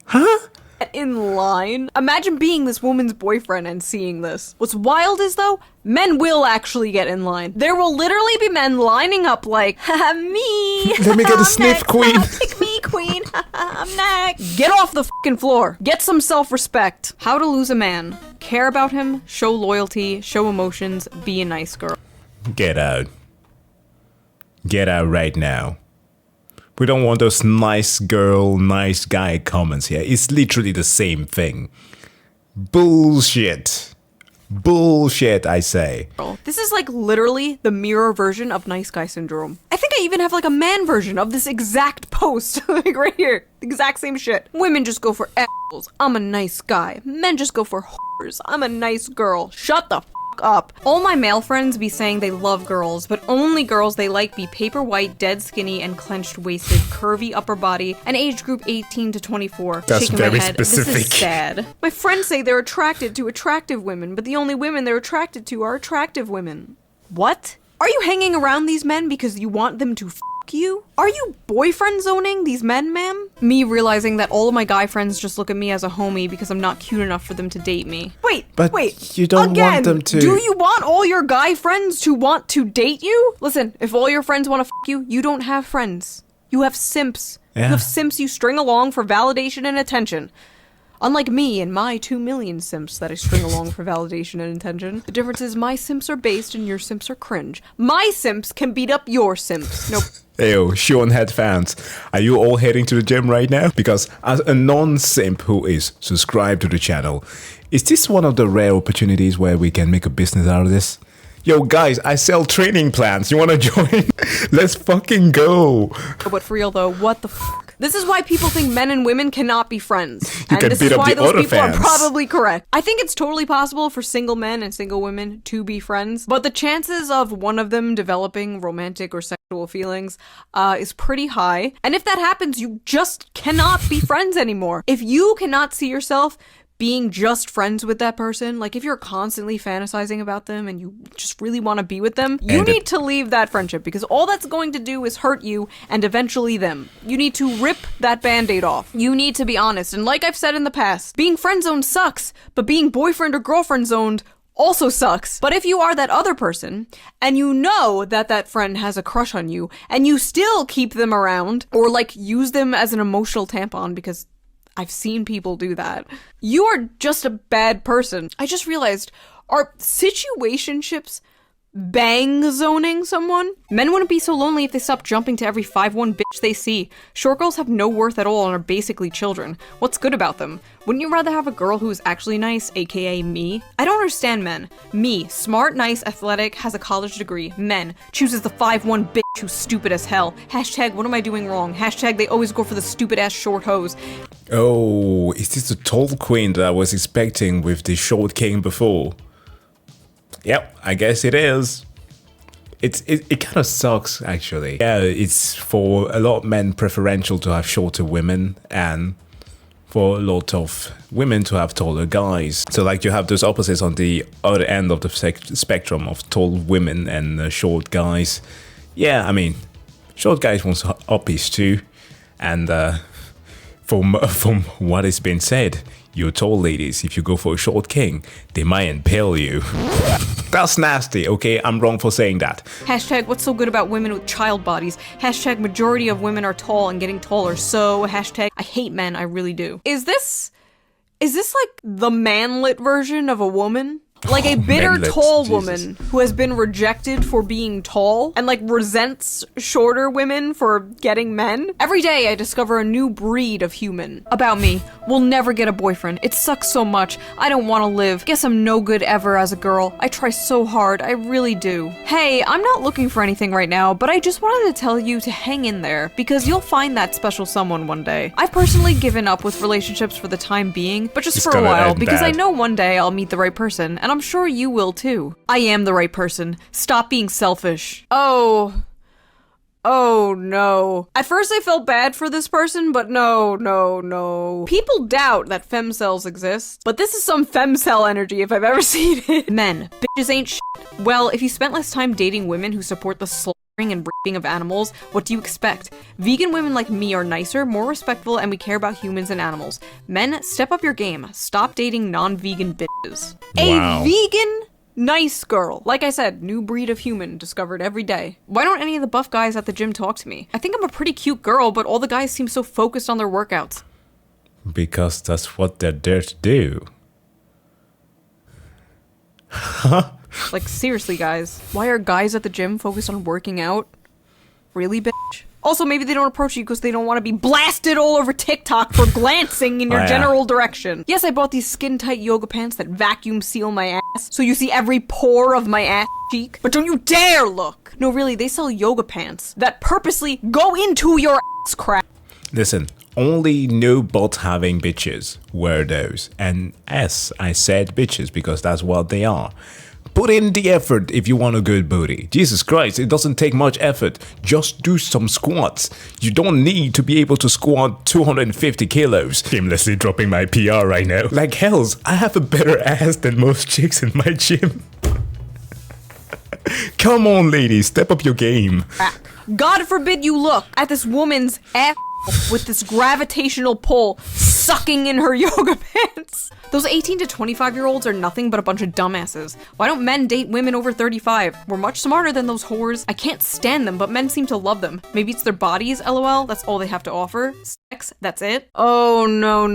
Huh? in line? Imagine being this woman's boyfriend and seeing this. What's wild is, though, men will actually get in line. There will literally be men lining up like, haha, me. Let me get a sniff, next. queen. Pick me, queen. I'm next. Get off the fucking floor. Get some self-respect. How to lose a man. Care about him, show loyalty, show emotions, be a nice girl. Get out. Get out right now. We don't want those nice girl, nice guy comments here. It's literally the same thing. Bullshit. Bullshit, I say. This is like literally the mirror version of nice guy syndrome. I think I even have like a man version of this exact post. Like right here. Exact same shit. Women just go for assholes. I'm a nice guy. Men just go for whores. I'm a nice girl. Shut the f up. All my male friends be saying they love girls, but only girls they like be paper white, dead skinny, and clenched waisted, curvy upper body, and age group 18 to 24. That's Shaking very my head. specific. This is sad. My friends say they're attracted to attractive women, but the only women they're attracted to are attractive women. What? Are you hanging around these men because you want them to f you? Are you boyfriend zoning these men, ma'am? Me realizing that all of my guy friends just look at me as a homie because I'm not cute enough for them to date me. Wait, But wait. you don't Again, want them to... Do you want all your guy friends to want to date you? Listen, if all your friends want to f you, you don't have friends. You have simps. Yeah. You have simps you string along for validation and attention. Unlike me and my 2 million simps that I string along for validation and attention, the difference is my simps are based and your simps are cringe. My simps can beat up your simps. Nope. Ew, Sean had fans. Are you all heading to the gym right now? Because as a non-simp who is subscribed to the channel, is this one of the rare opportunities where we can make a business out of this? Yo guys, I sell training plans. You wanna join? Let's fucking go. But for real though, what the fuck? This is why people think men and women cannot be friends. You can this beat is up why the those other people fans. are probably correct. I think it's totally possible for single men and single women to be friends, but the chances of one of them developing romantic or sexual feelings is pretty high. And if that happens, you just cannot be friends anymore. If you cannot see yourself being just friends with that person, like if you're constantly fantasizing about them and you just really want to be with them, you need to leave that friendship because all that's going to do is hurt you and eventually them. You need to rip that band-aid off. You need to be honest. And like I've said in the past, being friend-zoned sucks, but being boyfriend or girlfriend-zoned also sucks. But if you are that other person and you know that that friend has a crush on you and you still keep them around or like use them as an emotional tampon because I've seen people do that. You are just a bad person. I just realized, are situationships bang zoning someone? Men wouldn't be so lonely if they stopped jumping to every 5'1" bitch they see. Short girls have no worth at all and are basically children. What's good about them? Wouldn't you rather have a girl who is actually nice, aka me? I don't understand men. Me, smart, nice, athletic, has a college degree. Men, chooses the 5'1" bitch who's stupid as hell. Hashtag, what am I doing wrong? Hashtag, they always go for the stupid ass short hose. Oh, is this the tall queen that I was expecting with the short king before? Yep, I guess it is. It kind of sucks, actually. Yeah, it's for a lot of men preferential to have shorter women and for a lot of women to have taller guys. So like you have those opposites on the other end of the spectrum of tall women and short guys. Yeah, I mean, short guys want uppies too. And from what has been said, you tall ladies, if you go for a short king, they might impale you. That's nasty, okay? I'm wrong for saying that. Hashtag, what's so good about women with child bodies? Hashtag, majority of women are tall and getting taller. So, hashtag, I hate men, I really do. Is this like the manlit version of a woman? Like a bitter manlet, tall Jesus. woman who has been rejected for being tall and like resents shorter women for getting men. Every day I discover a new breed of human. About me, will never get a boyfriend. It sucks so much. I don't want to live. Guess I'm no good ever as a girl. I try so hard. I really do. Hey, I'm not looking for anything right now, but I just wanted to tell you to hang in there because you'll find that special someone one day. I've personally given up with relationships for the time being, but just It's for a gonna while end because I bad. know one day I'll meet the right person, and I'm sure you will too. I am the right person. Stop being selfish. Oh no. At first I felt bad for this person, but no. People doubt that femcells exist, but this is some femcell energy if I've ever seen it. Men, bitches ain't shit. Well, if you spent less time dating women who support the slaughtering and raping of animals, what do you expect? Vegan women like me are nicer, more respectful, and we care about humans and animals. Men, step up your game. Stop dating non-vegan bitches. Wow. A vegan nice girl. Like I said, new breed of human discovered every day. Why don't any of the buff guys at the gym talk to me? I think I'm a pretty cute girl, but all the guys seem so focused on their workouts. Because that's what they're there to do. Like, seriously, guys. Why are guys at the gym focused on working out? Really, bitch? Also, maybe they don't approach you because they don't want to be blasted all over TikTok for glancing in your Oh, yeah. general direction. Yes, I bought these skin-tight yoga pants that vacuum seal my ass, so you see every pore of my ass cheek. But don't you dare look! No, really, they sell yoga pants that purposely go into your ass crack. Listen, only no butt having bitches wear those. And yes, I said bitches because that's what they are. Put in the effort if you want a good booty. Jesus Christ, it doesn't take much effort. Just do some squats. You don't need to be able to squat 250 kilos. Shamelessly dropping my PR right now. Like hells, I have a better ass than most chicks in my gym. Come on, ladies, step up your game. God forbid you look at this woman's ass with this gravitational pull sucking in her yoga pants. Those 18 to 25-year-olds are nothing but a bunch of dumbasses. Why don't men date women over 35? We're much smarter than those whores. I can't stand them, but men seem to love them. Maybe it's their bodies, lol. That's all they have to offer. Sex, that's it. Oh, no.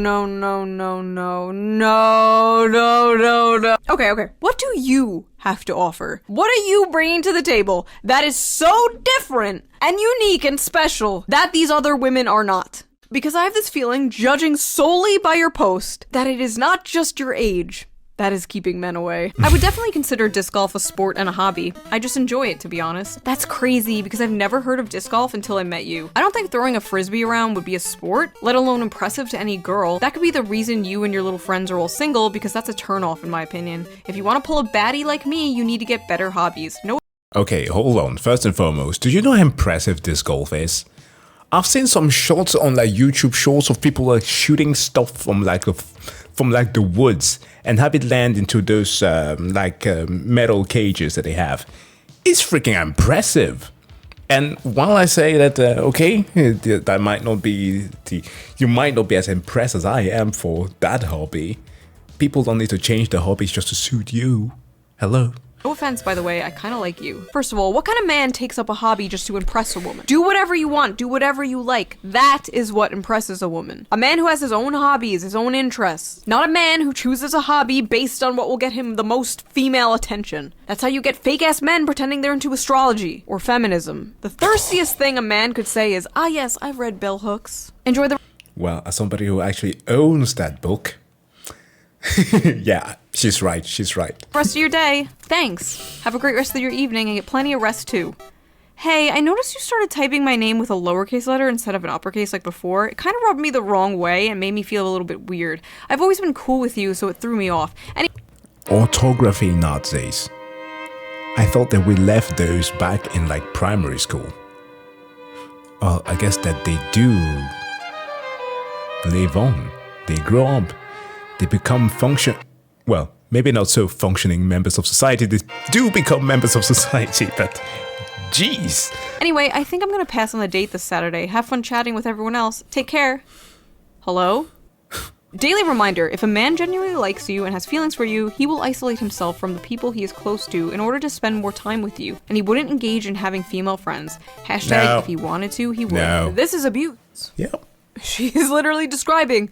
Okay. What do you have to offer? What are you bringing to the table that is so different and unique and special that these other women are not? Because I have this feeling, judging solely by your post, that it is not just your age that is keeping men away. I would definitely consider disc golf a sport and a hobby. I just enjoy it, to be honest. That's crazy, because I've never heard of disc golf until I met you. I don't think throwing a frisbee around would be a sport, let alone impressive to any girl. That could be the reason you and your little friends are all single, because that's a turnoff in my opinion. If you want to pull a baddie like me, you need to get better hobbies. No. Okay, hold on. First and foremost, do you know how impressive disc golf is? I've seen some shots on like YouTube shorts of people like shooting stuff from like the woods and have it land into those metal cages that they have. It's freaking impressive. And while I say that, that might not be you might not be as impressed as I am for that hobby. People don't need to change their hobbies just to suit you. Hello. No offense, by the way, I kind of like you. First of all, what kind of man takes up a hobby just to impress a woman? Do whatever you want, do whatever you like. That is what impresses a woman. A man who has his own hobbies, his own interests. Not a man who chooses a hobby based on what will get him the most female attention. That's how you get fake-ass men pretending they're into astrology or feminism. The thirstiest thing a man could say is, ah yes, I've read bell hooks. Enjoy the Well, as somebody who actually owns that book, yeah, she's right. rest of your day. Thanks. Have a great rest of your evening and get plenty of rest too. Hey, I noticed you started typing my name with a lowercase letter instead of an uppercase like before. It kind of rubbed me the wrong way and made me feel a little bit weird. I've always been cool with you, so it threw me off. Orthography Nazis. I thought that we left those back in like primary school. Well, I guess that they do live on. They grow up. They become well, maybe not so functioning members of society. They do become members of society, but jeez. Anyway, I think I'm gonna pass on the date this Saturday. Have fun chatting with everyone else. Take care. Hello? Daily reminder, if a man genuinely likes you and has feelings for you, he will isolate himself from the people he is close to in order to spend more time with you, and he wouldn't engage in having female friends. Hashtag, No. if he wanted to, he would. No. This is abuse. Yep. She is literally describing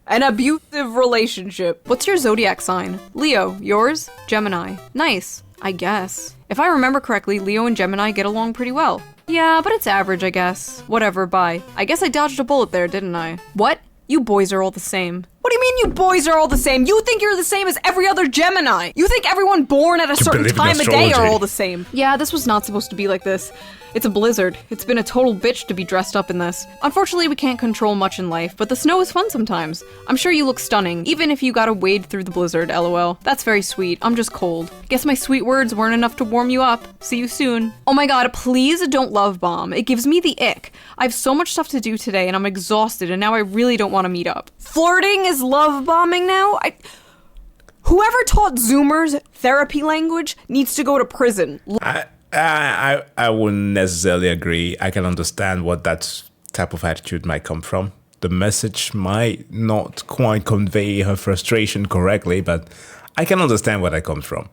An abusive relationship. What's your zodiac sign? Leo. Yours? Gemini. Nice, I guess. If I remember correctly, Leo and Gemini get along pretty well. Yeah, but it's average, I guess. Whatever, bye. I guess I dodged a bullet there, didn't I? What? You boys are all the same. What do you mean you boys are all the same? You think you're the same as every other Gemini. You think everyone born at a certain time of day are all the same. Yeah, this was not supposed to be like this. It's a blizzard. It's been a total bitch to be dressed up in this. Unfortunately, we can't control much in life, but the snow is fun sometimes. I'm sure you look stunning, even if you gotta wade through the blizzard, lol. That's very sweet. I'm just cold. Guess my sweet words weren't enough to warm you up. See you soon. Oh my god, please don't love bomb. It gives me the ick. I have so much stuff to do today and I'm exhausted and now I really don't want to meet up. Flirting is love bombing now? Whoever taught Zoomers therapy language needs to go to prison. I wouldn't necessarily agree. I can understand what that type of attitude might come from. The message might not quite convey her frustration correctly, but I can understand where that comes from.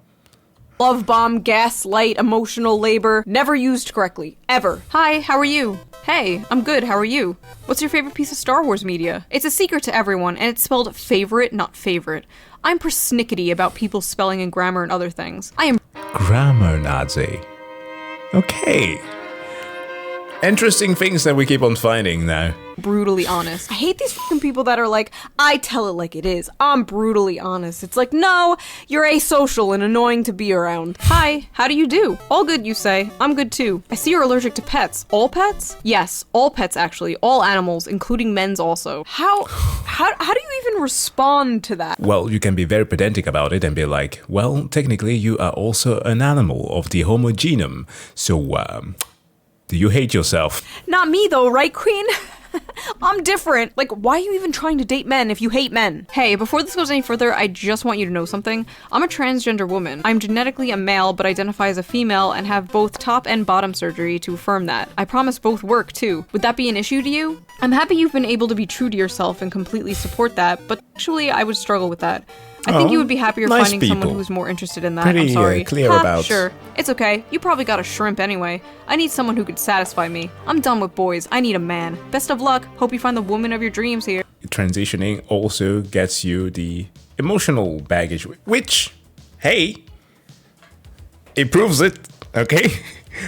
Love bomb, gaslight, emotional labor, never used correctly, ever. Hi, how are you? Hey, I'm good, how are you? What's your favorite piece of Star Wars media? It's a secret to everyone, and it's spelled favorite, not favorite. I'm persnickety about people's spelling and grammar and other things. I am Grammar Nazi. Okay. Interesting things that we keep on finding now. Brutally honest. I hate these fucking people that are like, I tell it like it is. I'm brutally honest. It's like, no, you're asocial and annoying to be around. Hi, how do you do? All good, you say. I'm good too. I see you're allergic to pets. All pets? Yes, all pets actually. All animals, including men's also. How do you even respond to that? Well, you can be very pedantic about it and be like, well, technically you are also an animal of the Homo genome. So, do you hate yourself? Not me though, right, queen? I'm different. Like, why are you even trying to date men if you hate men? Hey, before this goes any further, I just want you to know something. I'm a transgender woman. I'm genetically a male, but identify as a female and have both top and bottom surgery to affirm that. I promise both work, too. Would that be an issue to you? I'm happy you've been able to be true to yourself and completely support that, but actually, I would struggle with that. I think you would be happier nice finding someone who's more interested in that. Pretty, I'm sorry. clear about. Sure. It's okay. You probably got a shrimp anyway. I need someone who could satisfy me. I'm done with boys. I need a man. Best of luck. Hope you find the woman of your dreams here. Transitioning also gets you the emotional baggage, which, hey, it proves it, okay?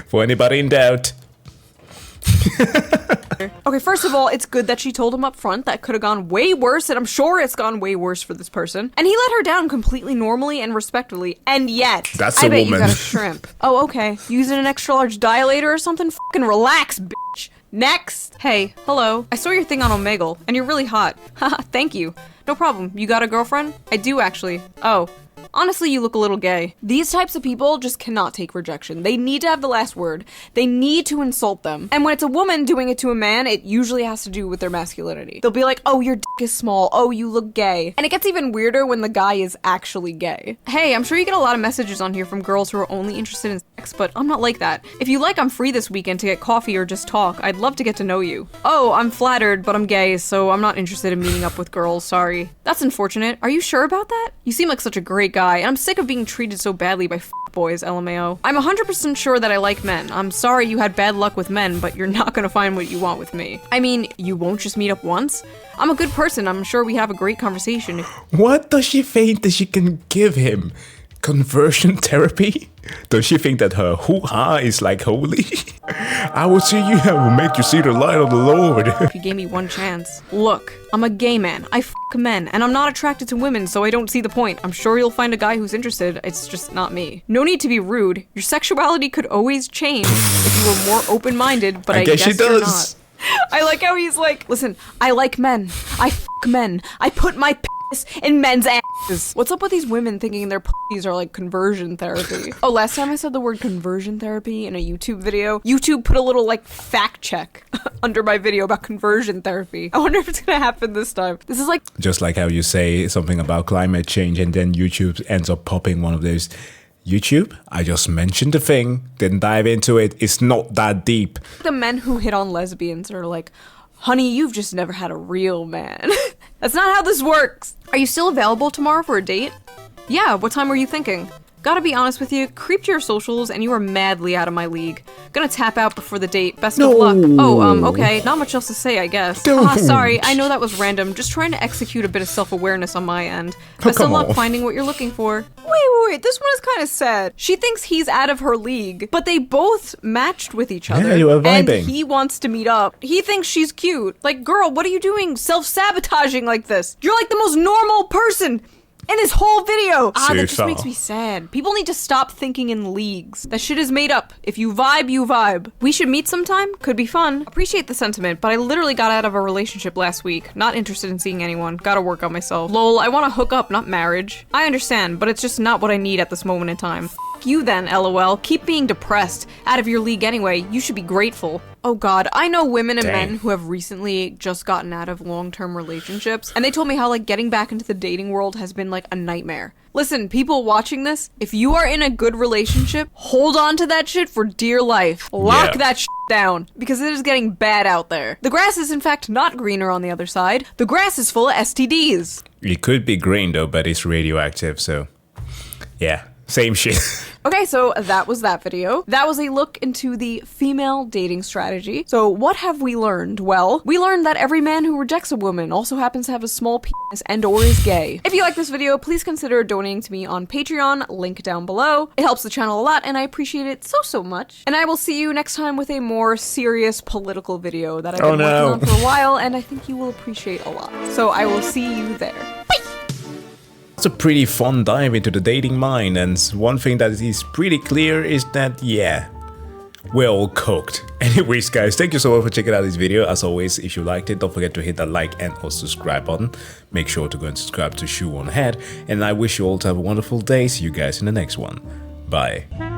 For anybody in doubt. Okay, first of all, it's good that she told him up front. That could have gone way worse, and I'm sure it's gone way worse for this person. And he let her down completely normally and respectfully, and yet, That's I a bet woman. you got a shrimp. Oh, okay. Using an extra large dilator or something? Fucking relax, bitch. Next. Hey, hello. I saw your thing on Omegle, and you're really hot. Haha, thank you. No problem. You got a girlfriend? I do, actually. Oh. Honestly, you look a little gay. These types of people just cannot take rejection. They need to have the last word. They need to insult them. And when it's a woman doing it to a man, it usually has to do with their masculinity. They'll be like, oh, your dick is small. Oh, you look gay. And it gets even weirder when the guy is actually gay. Hey, I'm sure you get a lot of messages on here from girls who are only interested in sex, but I'm not like that. If you like, I'm free this weekend to get coffee or just talk. I'd love to get to know you. Oh, I'm flattered, but I'm gay, so I'm not interested in meeting up with girls, sorry. That's unfortunate. Are you sure about that? You seem like such a great guy, and I'm sick of being treated so badly by boys, LMAO. I'm 100% sure that I like men. I'm sorry you had bad luck with men, but you're not gonna find what you want with me. I mean, you won't just meet up once? I'm a good person. I'm sure we have a great conversation. What does she think that she can give him? Conversion therapy? Does she think that her hoo-ha is like holy? I will see you, I will make you see the light of the Lord. If you gave me one chance. Look, I'm a gay man. I f men, and I'm not attracted to women, so I don't see the point. I'm sure you'll find a guy who's interested. It's just not me. No need to be rude. Your sexuality could always change if you were more open-minded, but I guess she you're does. not. I like how he's like, listen, I like men. I f men. I put my penis in men's asses. What's up with these women thinking their pussies are like conversion therapy? Oh, last time I said the word conversion therapy in a YouTube video, YouTube put a little like fact check under my video about conversion therapy. I wonder if it's gonna happen this time. This is like Just like how you say something about climate change and then YouTube ends up popping one of those. YouTube, I just mentioned the thing, didn't dive into it, it's not that deep. the men who hit on lesbians are like, honey, you've just never had a real man. That's not how this works. Are you still available tomorrow for a date? Yeah, what time were you thinking? Gotta be honest with you, creeped your socials and you are madly out of my league. Gonna tap out before the date. Best of luck. Oh, okay. Not much else to say, I guess. Sorry. I know that was random. Just trying to execute a bit of self-awareness on my end. Best of luck finding what you're looking for. Wait. This one is kind of sad. She thinks he's out of her league, but they both matched with each other. Yeah, you were vibing. And he wants to meet up. He thinks she's cute. Like, girl, what are you doing self-sabotaging like this? You're like the most normal person in this whole video. That just makes me sad. People need to stop thinking in leagues. That shit is made up. If you vibe, you vibe. We should meet sometime. Could be fun. Appreciate the sentiment, but I literally got out of a relationship last week. Not interested in seeing anyone. Gotta work on myself. Lol, I want to hook up, not marriage. I understand, but it's just not what I need at this moment in time. You then, LOL. Keep being depressed. Out of your league anyway. You should be grateful. Oh god, I know women and men who have recently just gotten out of long-term relationships, and they told me how, like, getting back into the dating world has been, like, a nightmare. Listen, people watching this, if you are in a good relationship, hold on to that shit for dear life. Lock that shit down, because it is getting bad out there. The grass is in fact not greener on the other side. The grass is full of STDs. It could be green though, but it's radioactive, so yeah, same shit. Okay, so that was that video. That was a look into the female dating strategy. So what have we learned? Well, we learned that every man who rejects a woman also happens to have a small penis and or is gay. If you like this video, please consider donating to me on Patreon, link down below. It helps the channel a lot and I appreciate it so much. And I will see you next time with a more serious political video that I've been working on for a while and I think you will appreciate a lot. So I will see you there. Bye! It's a pretty fun dive into the dating mind, and one thing that is pretty clear is that, yeah, we're all cooked. Anyways guys, thank you so much for checking out this video. As always, if you liked it, don't forget to hit that like and or subscribe button. Make sure to go and subscribe to Shoe on Head, and I wish you all to have a wonderful day. See you guys in the next one. Bye.